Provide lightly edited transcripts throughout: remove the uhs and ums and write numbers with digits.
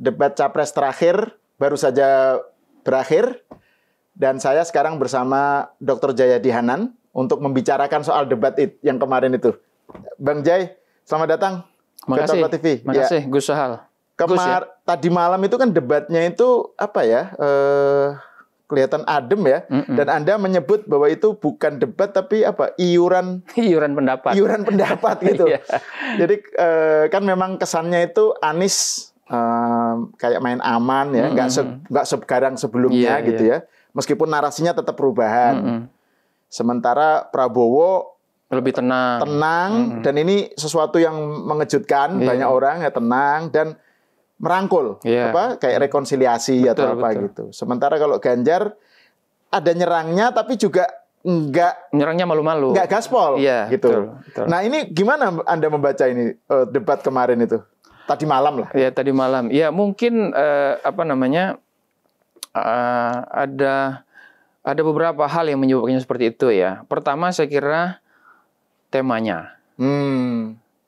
debat capres terakhir baru saja berakhir dan saya sekarang bersama Dr. Jayadi Hanan untuk membicarakan soal debat yang kemarin itu. Bang Jay, selamat datang ke Toko TV. Makasih, Gus Sahal. Tadi malam itu kan debatnya itu apa ya? Kelihatan adem ya. Dan Anda menyebut bahwa itu bukan debat tapi apa? Iuran pendapat. Iuran pendapat gitu. Jadi kan memang kesannya itu Anies kayak main aman ya, nggak segarang sebelumnya gitu ya. Meskipun narasinya tetap perubahan. Sementara Prabowo lebih tenang. Dan ini sesuatu yang mengejutkan banyak orang ya, tenang dan merangkul kayak rekonsiliasi atau apa gitu. Sementara kalau Ganjar ada nyerangnya tapi juga nyerangnya malu-malu, nggak gaspol gitu. Betul. Nah ini gimana Anda membaca ini debat kemarin itu? Tadi malam lah. Ya tadi malam. Ya mungkin ada beberapa hal yang menyebabkannya seperti itu ya. Pertama saya kira temanya.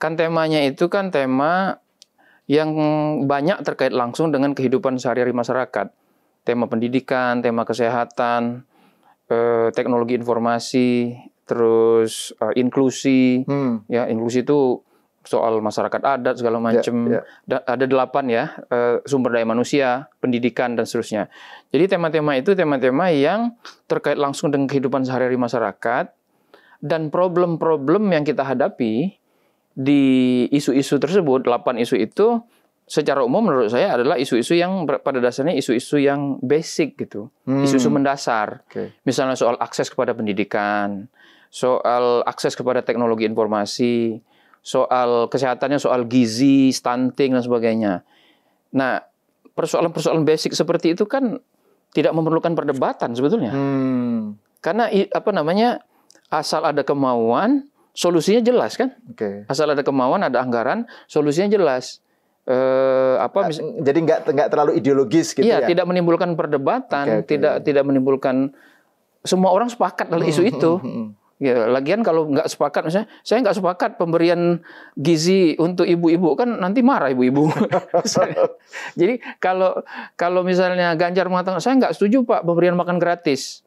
Kan temanya itu kan tema yang banyak terkait langsung dengan kehidupan sehari-hari masyarakat. Tema pendidikan, tema kesehatan, teknologi informasi, terus inklusi. Ya, inklusi itu soal masyarakat adat segala macam. Ada 8 ya, sumber daya manusia, pendidikan dan seterusnya. Jadi tema-tema itu tema-tema yang terkait langsung dengan kehidupan sehari-hari masyarakat dan problem-problem yang kita hadapi di isu-isu tersebut. 8 isu itu secara umum menurut saya adalah isu-isu yang pada dasarnya isu-isu yang basic gitu. Isu-isu mendasar. Misalnya soal akses kepada pendidikan, soal akses kepada teknologi informasi, soal kesehatannya, soal gizi, stunting dan sebagainya. Nah, persoalan-persoalan basic seperti itu kan tidak memerlukan perdebatan sebetulnya. Karena asal ada kemauan, solusinya jelas kan? Asal ada kemauan, ada anggaran, solusinya jelas. Jadi nggak terlalu ideologis gitu ya? Iya, tidak menimbulkan perdebatan, tidak menimbulkan, semua orang sepakat dalam isu itu. Ya, lagian kalau nggak sepakat, misalnya saya nggak sepakat pemberian gizi untuk ibu-ibu, kan nanti marah ibu-ibu. Jadi kalau misalnya Ganjar mengatakan saya nggak setuju Pak pemberian makan gratis,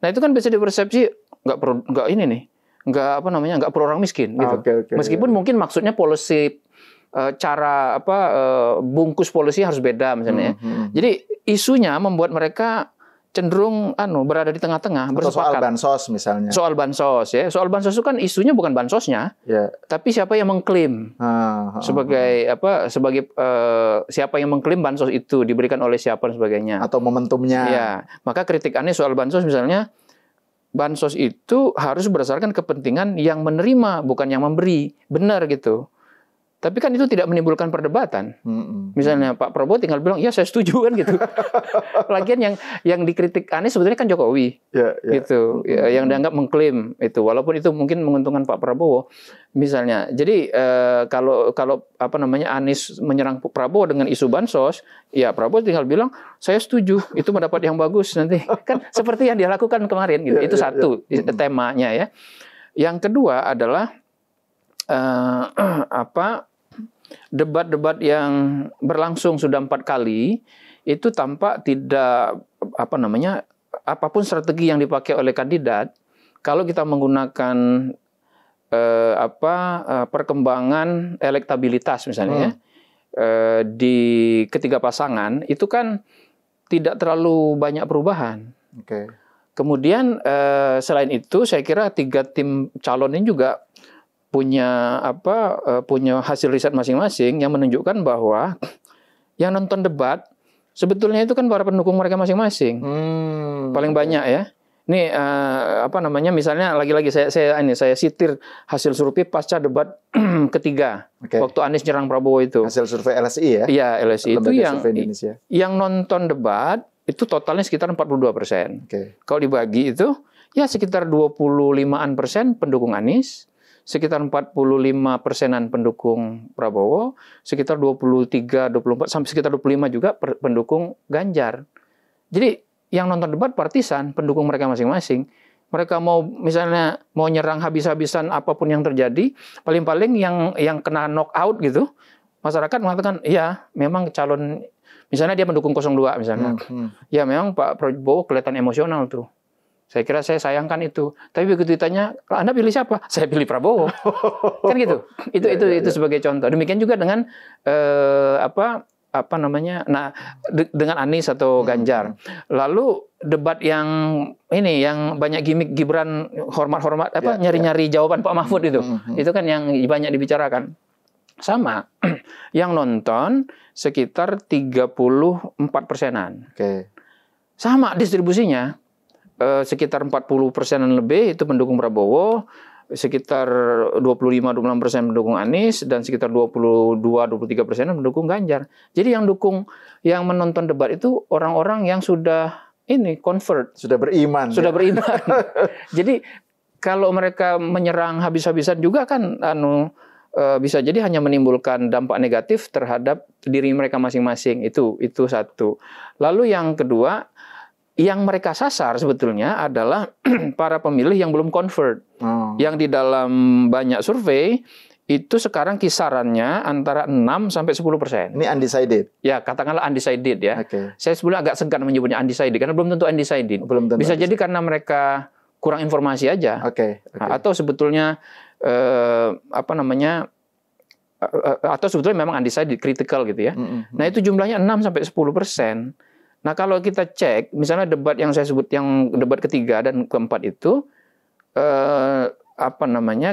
nah itu kan bisa dipersepsi nggak pro orang miskin gitu. Meskipun mungkin maksudnya policy, cara bungkus polisi harus beda misalnya. Jadi isunya membuat mereka cenderung berada di tengah-tengah, bersepakat. Soal bansos misalnya. Soal bansos ya. Soal bansos itu kan isunya bukan bansosnya, tapi siapa yang mengklaim sebagai siapa yang mengklaim bansos itu diberikan oleh siapa dan sebagainya. Atau momentumnya. Ya, maka kritik Anies soal bansos misalnya, bansos itu harus berdasarkan kepentingan yang menerima, bukan yang memberi. Benar gitu. Tapi kan itu tidak menimbulkan perdebatan. Misalnya Pak Prabowo tinggal bilang, ya saya setuju kan gitu. Lagian yang dikritik Anies sebetulnya kan Jokowi, gitu. Yang dianggap mengklaim itu, walaupun itu mungkin menguntungkan Pak Prabowo, misalnya. Jadi kalau Anies menyerang Prabowo dengan isu bansos, ya Prabowo tinggal bilang, saya setuju, itu mendapat yang bagus nanti. Kan seperti yang dia lakukan kemarin, gitu. Itu satu temanya ya. Yang kedua adalah debat-debat yang berlangsung sudah 4 kali itu tampak tidak apapun strategi yang dipakai oleh kandidat, kalau kita menggunakan perkembangan elektabilitas misalnya di ketiga pasangan itu kan tidak terlalu banyak perubahan. Kemudian selain itu saya kira 3 tim calon ini juga punya hasil riset masing-masing yang menunjukkan bahwa yang nonton debat sebetulnya itu kan para pendukung mereka masing-masing. Paling banyak ya. Ini misalnya lagi-lagi saya sitir hasil survei pasca debat ketiga waktu Anies nyerang Prabowo itu. Hasil survei LSI ya? Iya, LSI itu yang nonton debat itu totalnya sekitar 42%. Kalau dibagi itu ya sekitar 25% pendukung Anies, sekitar 45%-an pendukung Prabowo, sekitar 23, 24, sampai sekitar 25 juga pendukung Ganjar. Jadi yang nonton debat partisan, pendukung mereka masing-masing. Mereka misalnya mau nyerang habis-habisan apapun yang terjadi, paling-paling yang kena knock out gitu, masyarakat mengatakan, ya memang calon Misalnya dia mendukung 02 misalnya. Ya memang Pak Prabowo kelihatan emosional tuh. Saya kira saya sayangkan itu. Tapi begitu ditanya, Anda pilih siapa? Saya pilih Prabowo. Kan gitu. Itu sebagai contoh. Demikian juga dengan apa namanya? Nah, dengan Anies atau Ganjar. Lalu debat yang ini yang banyak gimmick Gibran hormat-hormat nyari-nyari jawaban Pak Mahfud itu. Itu kan yang banyak dibicarakan. Sama, yang nonton sekitar 34%-an. Sama distribusinya, sekitar 40%-an lebih itu pendukung Prabowo, sekitar 25-26% mendukung Anies, dan sekitar 22-23% mendukung Ganjar. Jadi yang menonton debat itu orang-orang yang sudah convert. Sudah beriman. Jadi kalau mereka menyerang habis-habisan juga kan bisa jadi hanya menimbulkan dampak negatif terhadap diri mereka masing-masing. Itu satu. Lalu yang kedua, yang mereka sasar sebetulnya adalah para pemilih yang belum convert. Yang di dalam banyak survei itu sekarang kisarannya antara 6-10%. Ini undecided? Ya, katakanlah undecided ya. Saya sebelumnya agak segan menyebutnya undecided karena belum tentu undecided. Bisa jadi karena mereka kurang informasi aja. Atau sebetulnya atau sebetulnya memang undecided, critical gitu ya. Nah itu jumlahnya 6-10%. Nah kalau kita cek, misalnya debat yang saya sebut, yang debat ketiga dan keempat itu,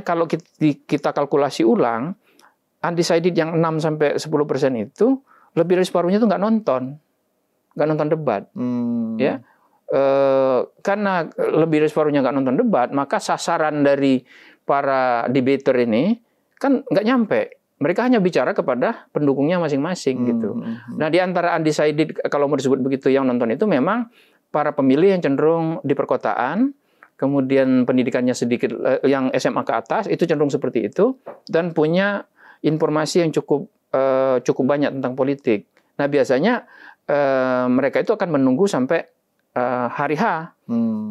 kalau kita kalkulasi ulang, undecided yang 6-10% itu, lebih dari separuhnya itu nggak nonton debat. Ya. Karena lebih dari separuhnya nggak nonton debat, maka sasaran dari para debater ini kan nggak nyampe. Mereka hanya bicara kepada pendukungnya masing-masing gitu. Nah di antara undecided, kalau mau disebut begitu, yang nonton itu memang para pemilih yang cenderung di perkotaan, kemudian pendidikannya sedikit, yang SMA ke atas itu cenderung seperti itu, dan punya informasi yang cukup banyak tentang politik. Nah biasanya mereka itu akan menunggu sampai hari H,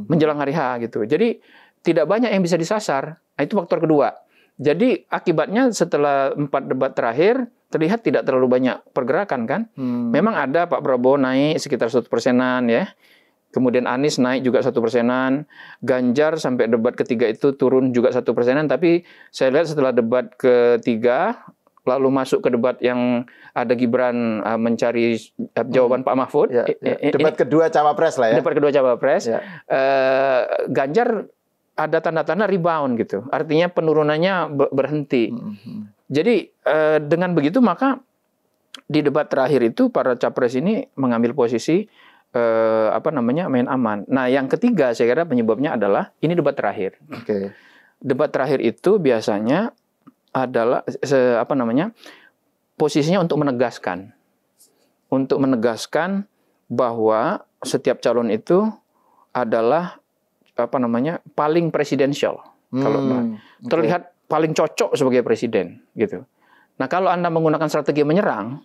menjelang hari H gitu. Jadi tidak banyak yang bisa disasar. Nah, itu faktor kedua. Jadi akibatnya setelah 4 debat terakhir terlihat tidak terlalu banyak pergerakan kan. Memang ada Pak Prabowo naik sekitar 1%-an ya. Kemudian Anies naik juga 1%-an. Ganjar sampai debat ketiga itu turun juga 1%-an. Tapi saya lihat setelah debat ketiga lalu masuk ke debat yang ada Gibran mencari jawaban Pak Mahfud. Debat kedua Cawapres lah ya. Debat kedua Cawapres. Ganjar ada tanda-tanda rebound gitu. Artinya penurunannya berhenti. Jadi dengan begitu maka di debat terakhir itu para capres ini mengambil posisi main aman. Nah, yang ketiga saya kira penyebabnya adalah ini debat terakhir. Debat terakhir itu biasanya adalah posisinya untuk menegaskan bahwa setiap calon itu adalah paling presidensial, kalau terlihat paling cocok sebagai presiden gitu. Nah kalau Anda menggunakan strategi menyerang,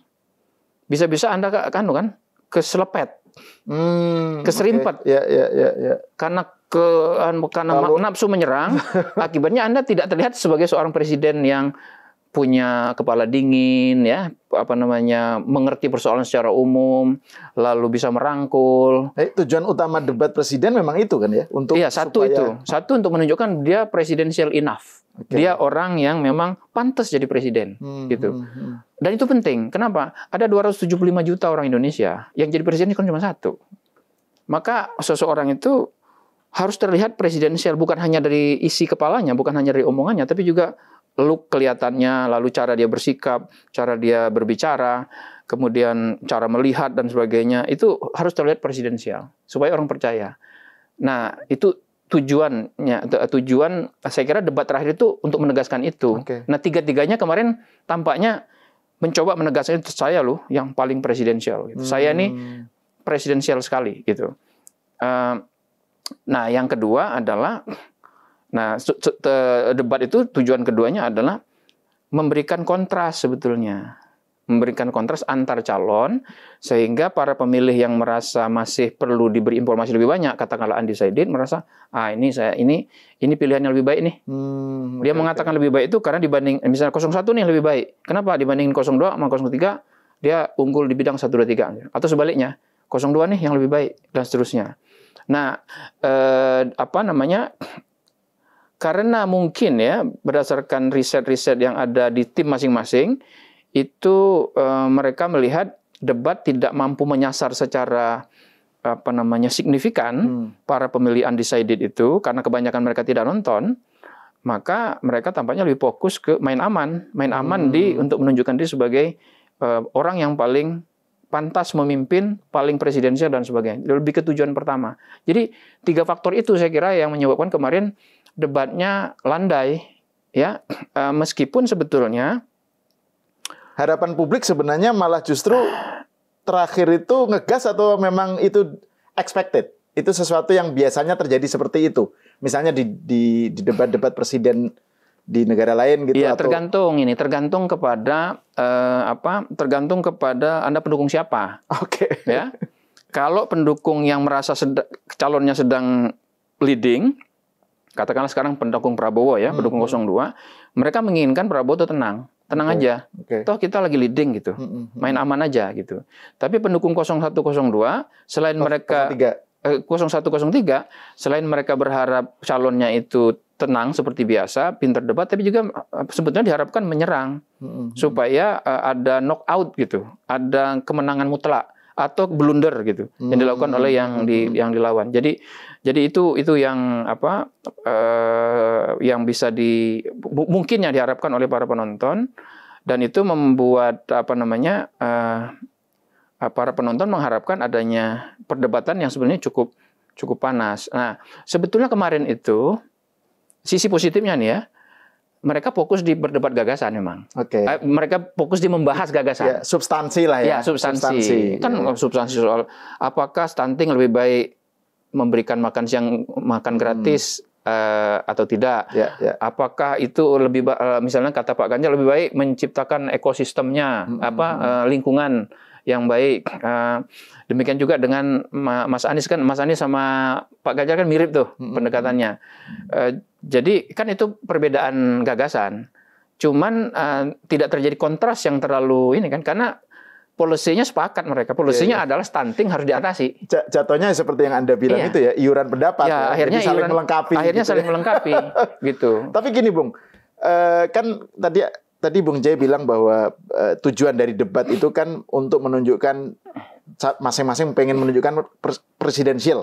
bisa-bisa Anda keselepet, keserimpet, karena nafsu menyerang, akibatnya Anda tidak terlihat sebagai seorang presiden yang punya kepala dingin, ya, mengerti persoalan secara umum, lalu bisa merangkul. Tujuan utama debat presiden memang itu kan ya, untuk satu untuk menunjukkan dia presidential enough, dia orang yang memang pantas jadi presiden, gitu. Dan itu penting. Kenapa? Ada 275 juta orang Indonesia yang jadi presiden kan cuma satu. Maka seseorang itu harus terlihat presidensial, bukan hanya dari isi kepalanya, bukan hanya dari omongannya, tapi juga look kelihatannya, lalu cara dia bersikap, cara dia berbicara, kemudian cara melihat dan sebagainya, itu harus terlihat presidensial supaya orang percaya. Nah, itu tujuan saya kira debat terakhir itu untuk menegaskan itu. Nah, tiga-tiganya kemarin tampaknya mencoba menegaskan itu, saya loh yang paling presidensial gitu. Saya ini presidensial sekali gitu. Nah, yang kedua adalah debat itu tujuan keduanya adalah memberikan kontras sebetulnya. Memberikan kontras antar calon sehingga para pemilih yang merasa masih perlu diberi informasi lebih banyak, katakanlah undecided, merasa ini pilihan yang lebih baik nih. Dia mengatakan lebih baik itu karena dibanding misalnya 01 nih lebih baik. Kenapa dibandingin 02 sama 03? dia unggul di bidang 1, 2, 3. Atau sebaliknya, 02 nih yang lebih baik, dan seterusnya. Nah, karena mungkin ya berdasarkan riset-riset yang ada di tim masing-masing itu mereka melihat debat tidak mampu menyasar secara signifikan para pemilih undecided itu karena kebanyakan mereka tidak nonton, maka mereka tampaknya lebih fokus ke main aman untuk menunjukkan diri sebagai orang yang paling pantas memimpin, paling presidensial dan sebagainya. Lebih ke tujuan pertama. Jadi 3 faktor itu saya kira yang menyebabkan kemarin debatnya landai, ya, meskipun sebetulnya harapan publik sebenarnya malah justru terakhir itu ngegas atau memang itu expected, itu sesuatu yang biasanya terjadi seperti itu, misalnya di debat-debat presiden di negara lain gitu. Ya, atau... tergantung kepada tergantung kepada Anda pendukung siapa. Oke. Ya, kalau pendukung yang merasa calonnya sedang leading, katakanlah sekarang pendukung Prabowo ya, pendukung 02, mereka menginginkan Prabowo itu tenang aja. Toh kita lagi leading gitu. Main aman aja gitu. Tapi pendukung 01, 02 selain mereka 01, 03 selain mereka berharap calonnya itu tenang seperti biasa, pintar debat, tapi juga sebetulnya diharapkan menyerang supaya ada knockout gitu, ada kemenangan mutlak atau blunder gitu yang dilakukan oleh yang dilawan. Jadi itu yang yang bisa mungkin yang diharapkan oleh para penonton, dan itu membuat para penonton mengharapkan adanya perdebatan yang sebenarnya cukup panas. Nah, sebetulnya kemarin itu sisi positifnya nih ya, mereka fokus di berdebat gagasan memang. Mereka fokus di membahas gagasan. Ya, substansi lah ya. Ya, substansi. Kan substansi soal apakah stunting lebih baik memberikan makan siang, makan gratis atau tidak. Apakah itu misalnya kata Pak Ganjar lebih baik menciptakan ekosistemnya, lingkungan yang baik. Demikian juga dengan Mas Anies kan, Mas Anies sama Pak Ganjar kan mirip tuh pendekatannya. Jadi kan itu perbedaan gagasan. Cuman tidak terjadi kontras yang terlalu ini kan, karena polisinya sepakat mereka. Polisinya adalah stunting harus diatasi. Jatuhnya seperti yang Anda bilang itu ya, iuran pendapat. Ya, akhirnya jadi saling melengkapi. Akhirnya gitu saling melengkapi gitu. Tapi gini Bung, kan tadi Bung Jay bilang bahwa tujuan dari debat itu kan untuk menunjukkan masing-masing pengen menunjukkan presidensial,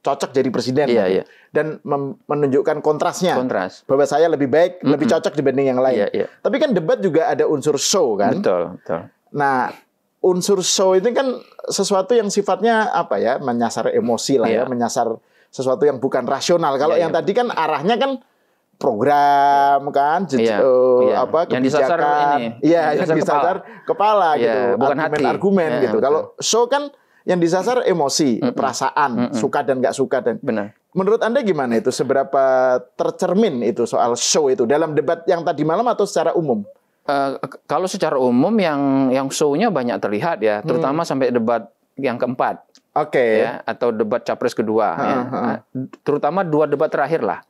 cocok jadi presiden, dan menunjukkan kontrasnya, bahwa saya lebih baik, lebih cocok dibanding yang lain. Tapi kan debat juga ada unsur show kan. Betul. Nah, unsur show itu kan sesuatu yang sifatnya menyasar emosi lah ya, menyasar sesuatu yang bukan rasional. Kalau yang tadi kan arahnya kan program kan, kebijakan, yang disasar kepala gitu, bukan argumen gitu. Kalau show kan yang disasar emosi, perasaan, suka dan nggak suka. Dan benar. Menurut Anda gimana itu? Seberapa tercermin itu soal show itu dalam debat yang tadi malam atau secara umum? Kalau secara umum yang show-nya banyak terlihat ya, terutama sampai debat yang keempat, ya, atau debat capres kedua, terutama 2 debat terakhir lah.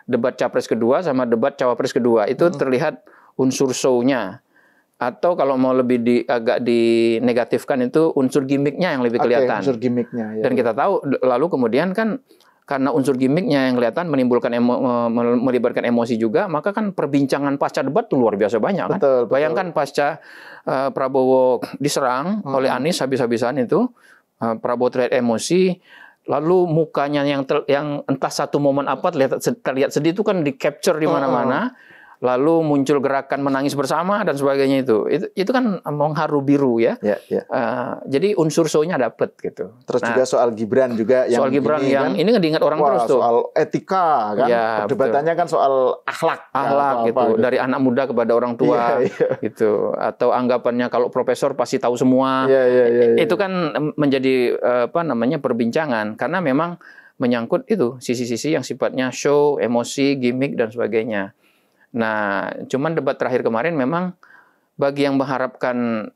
Debat capres kedua sama debat cawapres kedua itu terlihat unsur show-nya, atau kalau mau lebih agak dinegatifkan itu unsur gimmicknya yang lebih kelihatan. Unsur gimmicknya. Dan kita tahu lalu kemudian kan karena unsur gimmicknya yang kelihatan melibatkan emosi juga, maka kan perbincangan pasca debat tuh luar biasa banyak kan. Betul. Bayangkan pasca Prabowo diserang oleh Anies habis-habisan itu, Prabowo terlihat emosi. Lalu mukanya yang entah satu momen apa terlihat sedih itu kan di-capture di mana-mana. Lalu muncul gerakan menangis bersama dan sebagainya itu kan mengharu biru ya. Jadi unsur show-nya dapet gitu. Terus juga soal Gibran juga yang ini kan diingat orang terus tuh. Soal etika kan. Perdebatannya kan soal akhlak gitu. Dari anak muda kepada orang tua gitu. Atau anggapannya kalau profesor pasti tahu semua. Itu kan menjadi perbincangan karena memang menyangkut itu sisi-sisi yang sifatnya show, emosi, gimmick dan sebagainya. Nah, cuman debat terakhir kemarin memang bagi yang mengharapkan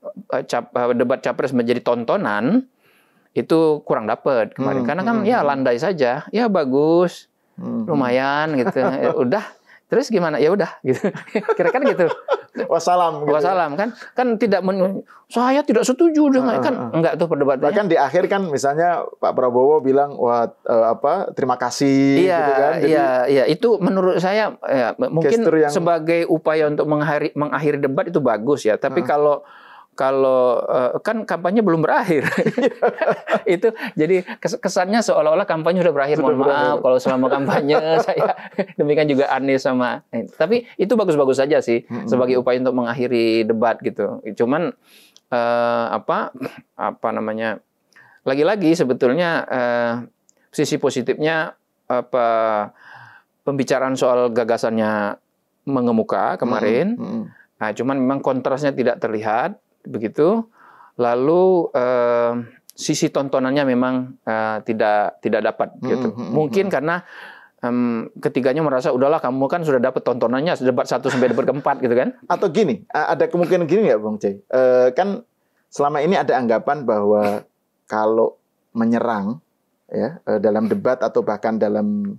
debat capres menjadi tontonan itu kurang dapat kemarin karena kan landai saja, ya bagus, lumayan gitu, udah Terus gimana? Ya udah gitu. Kira-kira gitu. Wassalam gitu. Wassalam kan tidak saya tidak setuju dengan kan enggak tuh perdebatannya. Bahkan di akhir kan misalnya Pak Prabowo bilang wah terima kasih gitu kan. Jadi, iya itu menurut saya ya, mungkin sebagai upaya untuk mengakhiri debat itu bagus ya. Tapi kalau kan kampanye belum berakhir. Itu jadi kesannya seolah-olah kampanye sudah berakhir. Mohon maaf kalau selama kampanye saya demikian juga Anies sama. Tapi itu bagus-bagus saja sih sebagai upaya untuk mengakhiri debat gitu. Cuman apa namanya? Lagi-lagi sebetulnya sisi positifnya pembicaraan soal gagasannya mengemuka kemarin. Nah, cuman memang kontrasnya tidak terlihat. Begitu, lalu sisi tontonannya memang tidak dapat gitu. Mungkin karena ketiganya merasa udahlah kamu kan sudah dapat tontonannya debat 1 sampai debat ke-4 gitu kan? Atau gini, ada kemungkinan gini nggak Bang Jai? Kan selama ini ada anggapan bahwa kalau menyerang ya dalam debat atau bahkan dalam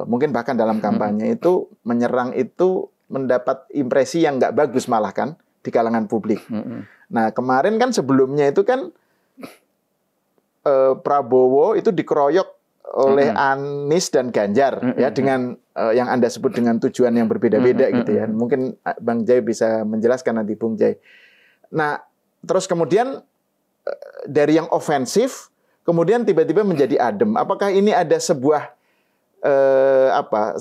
mungkin bahkan dalam kampanye itu menyerang itu mendapat impresi yang nggak bagus malah kan di kalangan publik. Nah kemarin kan sebelumnya itu kan Prabowo itu dikeroyok oleh Anies dan Ganjar ya dengan yang Anda sebut dengan tujuan yang berbeda-beda gitu ya. Mungkin Bang Jai bisa menjelaskan nanti Bung Jai. Nah terus kemudian dari yang ofensif kemudian tiba-tiba menjadi adem. Apakah ini ada sebuah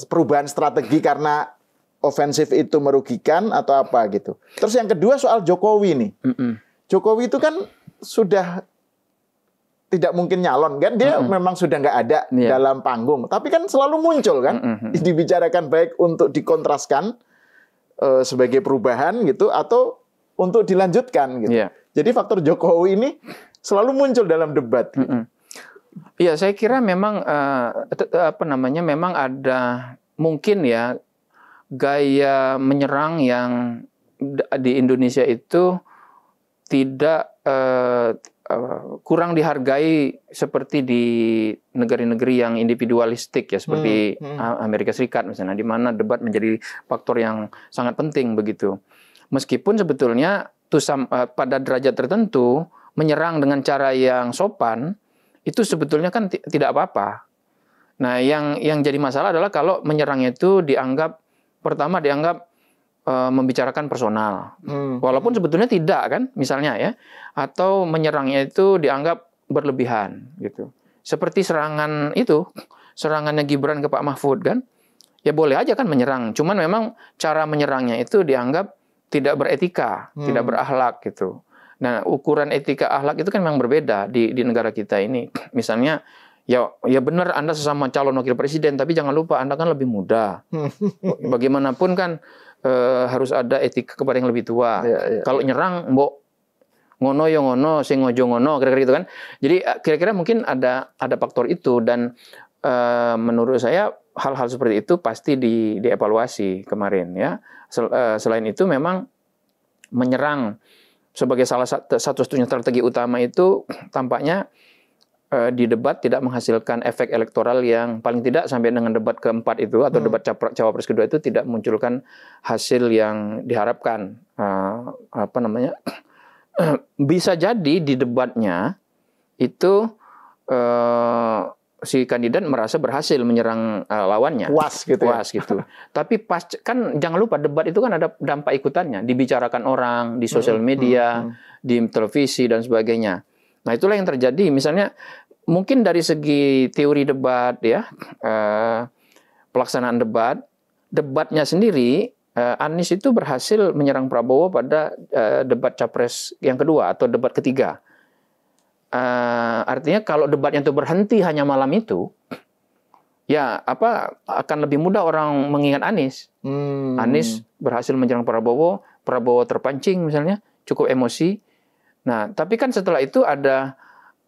perubahan strategi karena ofensif itu merugikan atau apa gitu. Terus yang kedua soal Jokowi nih. Jokowi itu kan sudah tidak mungkin nyalon kan, dia memang sudah nggak ada dalam panggung. Tapi kan selalu muncul kan, dibicarakan baik untuk dikontraskan sebagai perubahan gitu, atau untuk dilanjutkan gitu. Jadi faktor Jokowi ini selalu muncul dalam debat. Iya, saya kira memang memang ada mungkin ya gaya menyerang yang di Indonesia itu tidak kurang dihargai seperti di negara-negara yang individualistik ya seperti Amerika Serikat misalnya, di mana debat menjadi faktor yang sangat penting begitu. Meskipun sebetulnya pada derajat tertentu menyerang dengan cara yang sopan itu sebetulnya kan tidak apa-apa. Nah, yang jadi masalah adalah kalau menyerangnya itu pertama dianggap membicarakan personal, walaupun sebetulnya tidak kan, misalnya ya, atau menyerangnya itu dianggap berlebihan gitu. Seperti serangannya Gibran ke Pak Mahfud kan, ya boleh aja kan menyerang, cuman memang cara menyerangnya itu dianggap tidak beretika, tidak berakhlak gitu. Nah, ukuran etika akhlak itu kan memang berbeda di negara kita ini. Misalnya ya benar Anda sesama calon wakil presiden, tapi jangan lupa Anda kan lebih muda. Bagaimanapun kan harus ada etika kepada yang lebih tua. Kalau nyerang, mbok ngono yo ngono, sing ngojo ngono, kira-kira gitu kan. Jadi kira-kira mungkin ada faktor itu, dan menurut saya hal-hal seperti itu pasti dievaluasi kemarin ya. Selain itu memang menyerang sebagai salah satu-satunya strategi utama itu tampaknya di debat tidak menghasilkan efek elektoral yang paling tidak sampai dengan debat keempat itu atau debat cawapres kedua itu tidak munculkan hasil yang diharapkan. Bisa jadi di debatnya itu si kandidat merasa berhasil menyerang lawannya. Puas gitu. Tapi kan jangan lupa debat itu kan ada dampak ikutannya, dibicarakan orang di sosial media, di televisi dan sebagainya. Nah, itulah yang terjadi. Misalnya mungkin dari segi teori debat ya, pelaksanaan debatnya sendiri, Anies itu berhasil menyerang Prabowo pada debat capres yang kedua atau debat ketiga. Artinya kalau debatnya itu berhenti hanya malam itu, ya akan lebih mudah orang mengingat Anies. Anies berhasil menyerang Prabowo terpancing misalnya, cukup emosi. Nah, tapi kan setelah itu ada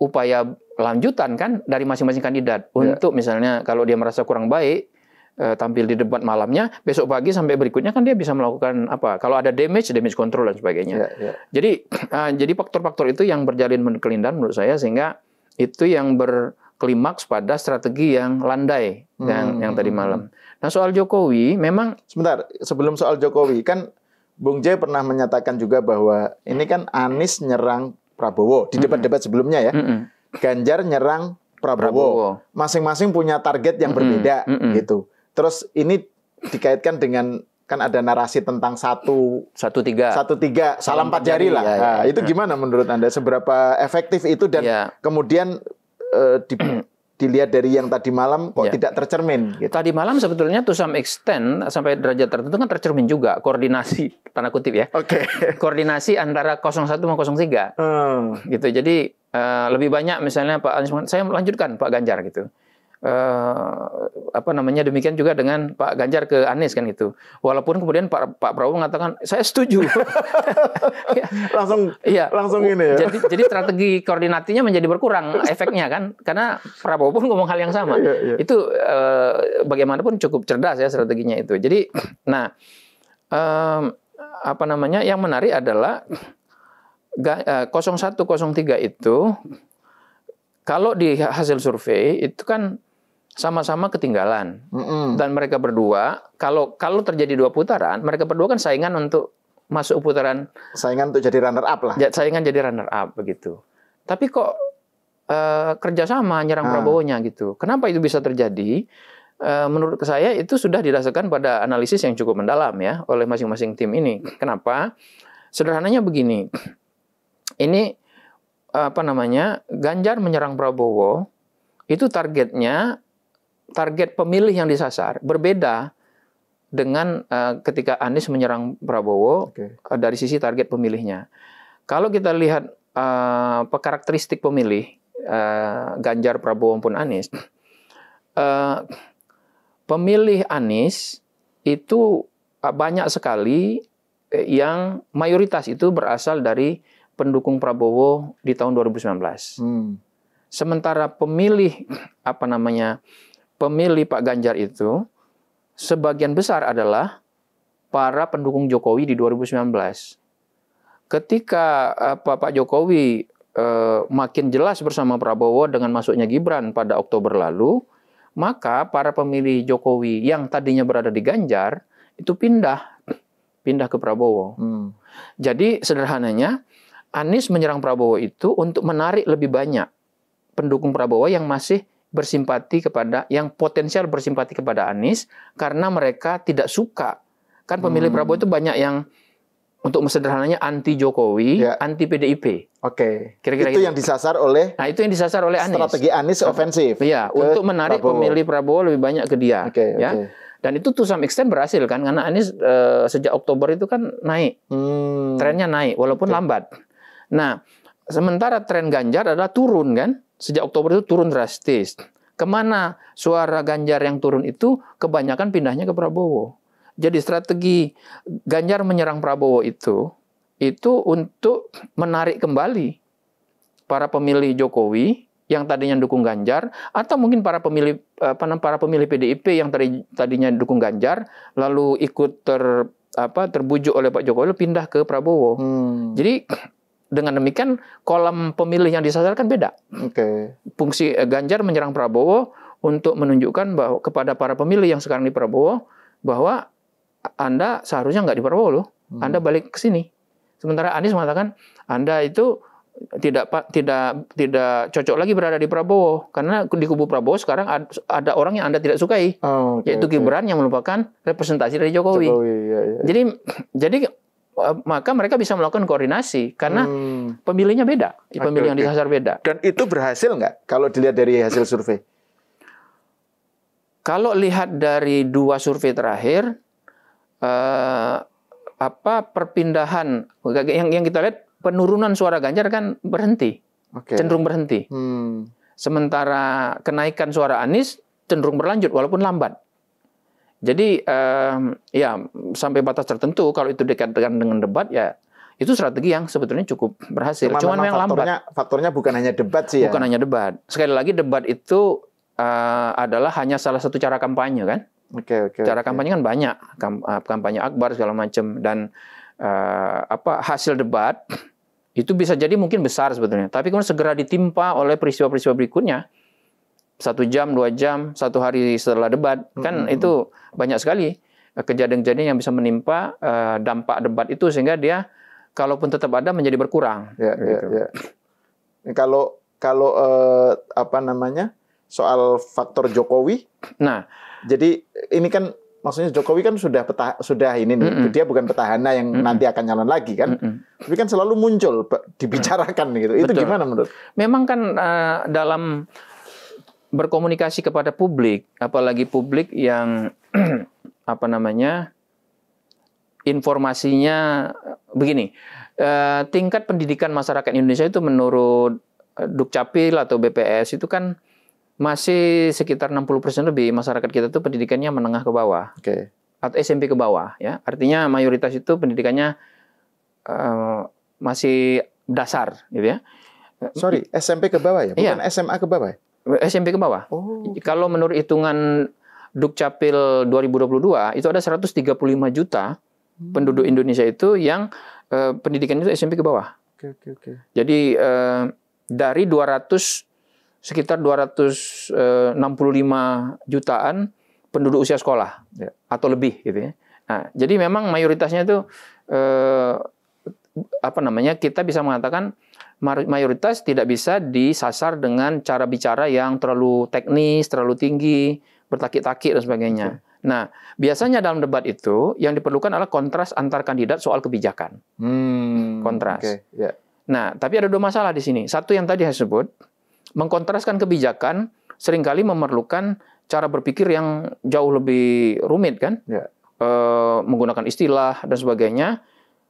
upaya lanjutan kan dari masing-masing kandidat untuk misalnya kalau dia merasa kurang baik tampil di debat malamnya, besok pagi sampai berikutnya kan dia bisa melakukan kalau ada damage control dan sebagainya. Jadi faktor-faktor itu yang berjalin berkelindan menurut saya, sehingga itu yang berklimaks pada strategi yang landai yang tadi malam. Nah, soal Jokowi memang sebentar, sebelum soal Jokowi kan Bung J pernah menyatakan juga bahwa ini kan Anies nyerang Prabowo di debat-debat sebelumnya ya. Ganjar nyerang Prabowo. Masing-masing punya target yang berbeda gitu. Terus ini dikaitkan dengan kan ada narasi tentang 1-3 salam 4 jari lah. Nah, itu gimana menurut Anda? Seberapa efektif itu dan kemudian dilihat dari yang tadi malam kok tidak tercermin gitu. Tadi malam sebetulnya to some extent sampai derajat tertentu kan tercermin juga koordinasi tanda kutip ya. Koordinasi antara 01 sama 03. Gitu. Jadi lebih banyak misalnya Pak Anies, saya melanjutkan Pak Ganjar gitu. Demikian juga dengan Pak Ganjar ke Anies kan gitu. Walaupun kemudian Pak Prabowo mengatakan saya setuju. langsung ini ya. Jadi strategi koordinasinya menjadi berkurang efeknya kan, karena Prabowo pun ngomong hal yang sama. Itu bagaimanapun cukup cerdas ya strateginya itu. Jadi yang menarik adalah 0103 itu kalau di hasil survei itu kan sama-sama ketinggalan. Dan mereka berdua, kalau terjadi 2 putaran, mereka berdua kan saingan untuk masuk putaran. Saingan untuk jadi runner up lah. Saingan jadi runner up begitu. Tapi kok kerjasama nyerang Prabowo-nya gitu. Kenapa itu bisa terjadi? Menurut saya itu sudah didasarkan pada analisis yang cukup mendalam ya oleh masing-masing tim ini. Kenapa? Sederhananya begini. Ini Ganjar menyerang Prabowo itu target pemilih yang disasar berbeda dengan ketika Anies menyerang Prabowo dari sisi target pemilihnya. Kalau kita lihat karakteristik pemilih Ganjar, Prabowo maupun Anies, pemilih Anies itu banyak sekali yang mayoritas itu berasal dari pendukung Prabowo di tahun 2019. Sementara pemilih Pak Ganjar itu sebagian besar adalah para pendukung Jokowi di 2019. Ketika Pak Jokowi makin jelas bersama Prabowo dengan masuknya Gibran pada Oktober lalu, maka para pemilih Jokowi yang tadinya berada di Ganjar itu pindah ke Prabowo. Jadi sederhananya Anies menyerang Prabowo itu untuk menarik lebih banyak pendukung Prabowo yang masih bersimpati yang potensial bersimpati kepada Anies karena mereka tidak suka. Kan pemilih Prabowo itu banyak yang untuk sederhananya anti Jokowi, anti PDIP. Kira-kira itu yang disasar oleh. Nah, itu yang disasar oleh Anies. Strategi Anies ofensif. Iya, untuk menarik pemilih Prabowo lebih banyak ke dia. Dan itu to some extent berhasil kan, karena Anies sejak Oktober itu kan naik. Trennya naik walaupun lambat. Nah, sementara tren Ganjar adalah turun kan. Sejak Oktober itu turun drastis. Kemana suara Ganjar yang turun itu kebanyakan pindahnya ke Prabowo. Jadi strategi Ganjar menyerang Prabowo itu untuk menarik kembali para pemilih Jokowi yang tadinya dukung Ganjar, atau mungkin para pemilih PDIP yang tadinya dukung Ganjar lalu ikut terbujuk oleh Pak Jokowi lalu pindah ke Prabowo. Jadi dengan demikian kolom pemilih yang disasar kan beda. Fungsi Ganjar menyerang Prabowo untuk menunjukkan bahwa kepada para pemilih yang sekarang di Prabowo bahwa Anda seharusnya nggak di Prabowo loh, Anda balik ke sini. Sementara Anies mengatakan Anda itu tidak cocok lagi berada di Prabowo karena di kubu Prabowo sekarang ada orang yang Anda tidak sukai, yaitu Gibran yang merupakan representasi dari Jokowi. Jadi maka mereka bisa melakukan koordinasi karena pemilihnya beda, pemilih yang disasar beda. Dan itu berhasil nggak kalau dilihat dari hasil survei? Kalau lihat dari 2 survei terakhir, perpindahan yang kita lihat penurunan suara Ganjar kan berhenti, cenderung berhenti. Sementara kenaikan suara Anies cenderung berlanjut walaupun lambat. Jadi sampai batas tertentu kalau itu dikaitkan dengan debat ya itu strategi yang sebetulnya cukup berhasil. Cuman yang lambat. Faktornya bukan hanya debat sih ya. Bukan hanya debat. Sekali lagi debat itu adalah hanya salah satu cara kampanye kan. Cara kampanye kan banyak, kampanye akbar segala macam dan hasil debat itu bisa jadi mungkin besar sebetulnya. Tapi kemudian segera ditimpa oleh peristiwa-peristiwa berikutnya 1 jam, 2 jam, 1 hari setelah debat. Kan itu banyak sekali kejadian-kejadian yang bisa menimpa dampak debat itu, sehingga dia kalaupun tetap ada menjadi berkurang. Ya. Kalau apa namanya, soal faktor Jokowi. Nah, jadi ini kan maksudnya Jokowi kan sudah ini nih, dia bukan petahana yang nanti akan nyalon lagi kan. Tapi kan selalu muncul dibicarakan gitu. Itu betul. Gimana menurut? Memang kan dalam berkomunikasi kepada publik, apalagi publik yang apa namanya, informasinya begini, tingkat pendidikan masyarakat Indonesia itu menurut Dukcapil atau BPS itu kan masih sekitar 60% lebih masyarakat kita itu pendidikannya menengah ke bawah, atau SMP ke bawah, ya. Artinya mayoritas itu pendidikannya masih dasar, gitu ya. Sorry, SMP ke bawah ya, bukan SMA ke bawah. SMP ke bawah. Kalau menurut hitungan Dukcapil 2022 itu ada 135 juta penduduk Indonesia itu yang pendidikan itu SMP ke bawah. Jadi dari sekitar 265 jutaan penduduk usia sekolah atau lebih gitu ya. Nah, jadi memang mayoritasnya itu apa namanya, kita bisa mengatakan mayoritas tidak bisa disasar dengan cara bicara yang terlalu teknis, terlalu tinggi, bertakik-takik dan sebagainya. Nah, biasanya dalam debat itu yang diperlukan adalah kontras antar kandidat soal kebijakan. Kontras. Nah, tapi ada 2 masalah di sini. Satu yang tadi saya sebut, mengkontraskan kebijakan seringkali memerlukan cara berpikir yang jauh lebih rumit kan, menggunakan istilah dan sebagainya.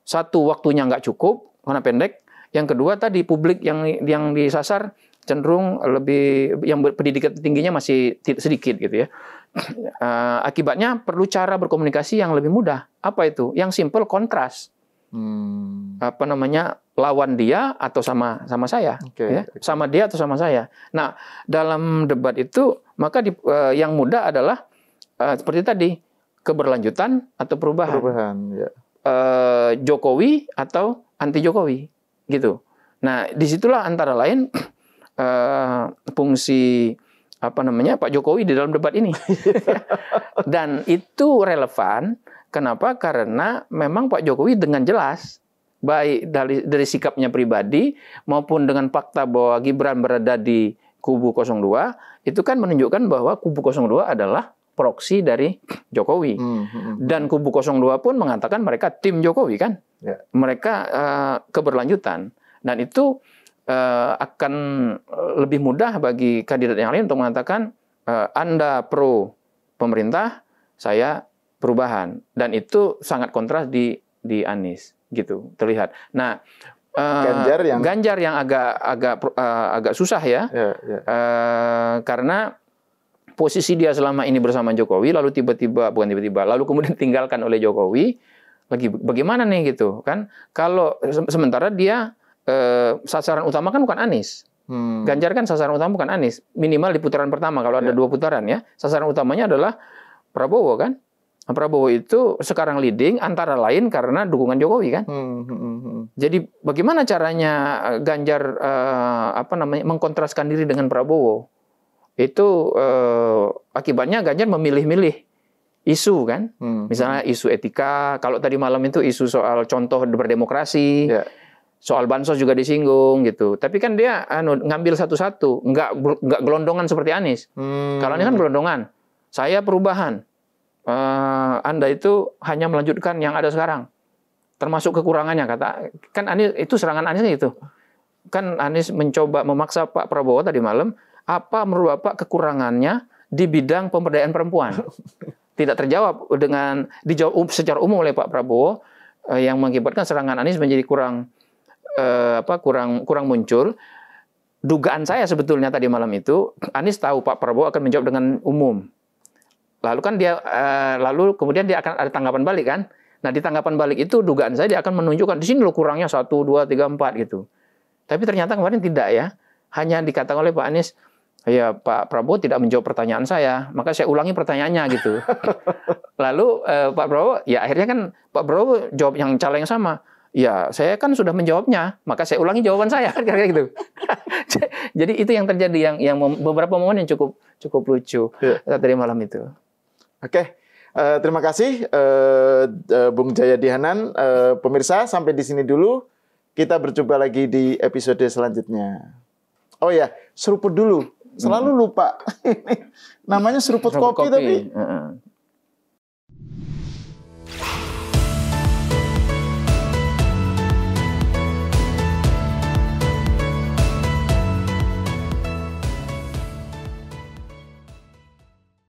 Satu, waktunya nggak cukup karena pendek. Yang kedua tadi, publik yang disasar cenderung lebih, yang pendidikan tingginya masih sedikit gitu ya. Akibatnya perlu cara berkomunikasi yang lebih mudah. Apa itu? Yang simple, kontras. Apa namanya, lawan dia atau sama saya, sama dia atau sama saya. Nah, dalam debat itu maka yang mudah adalah seperti tadi, keberlanjutan atau perubahan. Jokowi atau anti Jokowi, gitu. Nah, disitulah antara lain fungsi apa namanya Pak Jokowi di dalam debat ini. Dan itu relevan. Kenapa? Karena memang Pak Jokowi dengan jelas, baik dari sikapnya pribadi maupun dengan fakta bahwa Gibran berada di kubu 02, itu kan menunjukkan bahwa kubu 02 adalah proksi dari Jokowi. Dan kubu 02 pun mengatakan mereka tim Jokowi kan. Mereka keberlanjutan. Dan itu akan lebih mudah bagi kandidat yang lain untuk mengatakan Anda pro pemerintah, saya perubahan. Dan itu sangat kontras di Anies, gitu terlihat. Nah, Ganjar yang agak susah ya, karena posisi dia selama ini bersama Jokowi, lalu lalu kemudian tinggalkan oleh Jokowi, lagi bagaimana nih gitu kan? Kalau sementara dia sasaran utama kan bukan Anies. Ganjar kan sasaran utama bukan Anies, minimal di putaran pertama kalau ada 2 putaran ya. Sasaran utamanya adalah Prabowo kan. Prabowo itu sekarang leading antara lain karena dukungan Jokowi kan. Jadi bagaimana caranya Ganjar mengkontraskan diri dengan Prabowo? Itu akibatnya Ganjar memilih-milih isu kan. Misalnya isu etika, kalau tadi malam itu isu soal contoh berdemokrasi. Soal bansos juga disinggung gitu. Tapi kan dia ngambil satu-satu, nggak gelondongan seperti Anies. Kalau ini kan gelondongan. Saya perubahan. Anda itu hanya melanjutkan yang ada sekarang, termasuk kekurangannya, kata kan Anies. Itu serangan Anies itu kan. Anies mencoba memaksa Pak Prabowo tadi malam, apa menurut Bapak kekurangannya di bidang pemberdayaan perempuan? Tidak terjawab dijawab secara umum oleh Pak Prabowo, yang mengakibatkan serangan Anies menjadi kurang muncul. Dugaan saya sebetulnya tadi malam itu Anies tahu Pak Prabowo akan menjawab dengan umum. Lalu kan kemudian dia akan ada tanggapan balik kan. Nah, di tanggapan balik itu dugaan saya dia akan menunjukkan di sini loh kurangnya 1, 2, 3, 4 gitu. Tapi ternyata kemarin tidak ya. Hanya dikatakan oleh Pak Anies, ya Pak Prabowo tidak menjawab pertanyaan saya, maka saya ulangi pertanyaannya gitu. Lalu Pak Prabowo, ya akhirnya kan Pak Prabowo jawab yang cara yang sama. Ya, saya kan sudah menjawabnya, maka saya ulangi jawaban saya kan kira-kira gitu. Jadi itu yang terjadi, yang beberapa momen yang cukup lucu tadi malam itu. Oke, terima kasih Bung Jayadi Hanan. Pemirsa, sampai di sini dulu. Kita berjumpa lagi di episode selanjutnya. Oh ya, seruput dulu. Selalu lupa. Namanya seruput kopi. Tapi